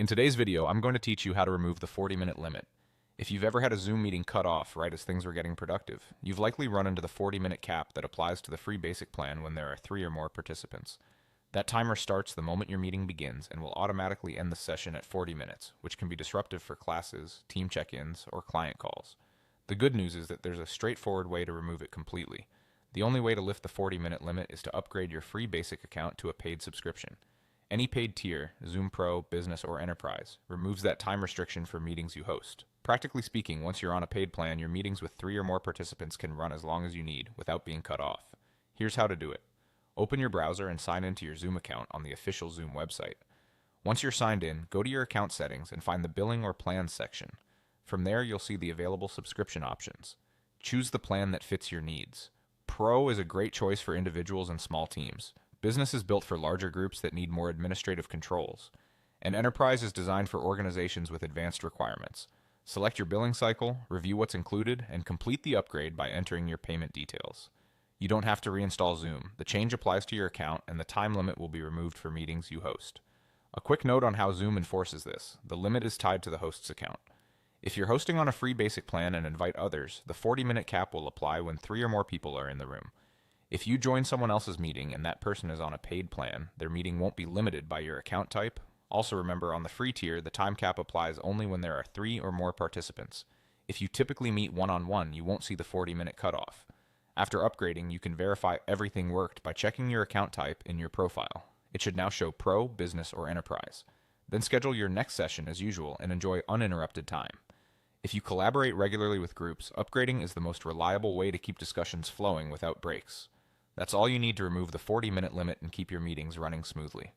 In today's video, I'm going to teach you how to remove the 40-minute limit. If you've ever had a Zoom meeting cut off right as things were getting productive, you've likely run into the 40-minute cap that applies to the free basic plan when there are 3 or more participants. That timer starts the moment your meeting begins and will automatically end the session at 40 minutes, which can be disruptive for classes, team check-ins, or client calls. The good news is that there's a straightforward way to remove it completely. The only way to lift the 40-minute limit is to upgrade your free basic account to a paid subscription. Any paid tier, Zoom Pro, Business, or Enterprise, removes that time restriction for meetings you host. Practically speaking, once you're on a paid plan, your meetings with 3 or more participants can run as long as you need without being cut off. Here's how to do it. Open your browser and sign into your Zoom account on the official Zoom website. Once you're signed in, go to your account settings and find the Billing or Plans section. From there, you'll see the available subscription options. Choose the plan that fits your needs. Pro is a great choice for individuals and small teams. Business is built for larger groups that need more administrative controls. And Enterprise is designed for organizations with advanced requirements. Select your billing cycle, review what's included, and complete the upgrade by entering your payment details. You don't have to reinstall Zoom. The change applies to your account, and the time limit will be removed for meetings you host. A quick note on how Zoom enforces this. The limit is tied to the host's account. If you're hosting on a free basic plan and invite others, the 40-minute cap will apply when 3 or more people are in the room. If you join someone else's meeting and that person is on a paid plan, their meeting won't be limited by your account type. Also remember, on the free tier, the time cap applies only when there are 3 or more participants. If you typically meet one-on-one, you won't see the 40-minute cutoff. After upgrading, you can verify everything worked by checking your account type in your profile. It should now show Pro, Business, or Enterprise. Then schedule your next session as usual and enjoy uninterrupted time. If you collaborate regularly with groups, upgrading is the most reliable way to keep discussions flowing without breaks. That's all you need to remove the 40-minute limit and keep your meetings running smoothly.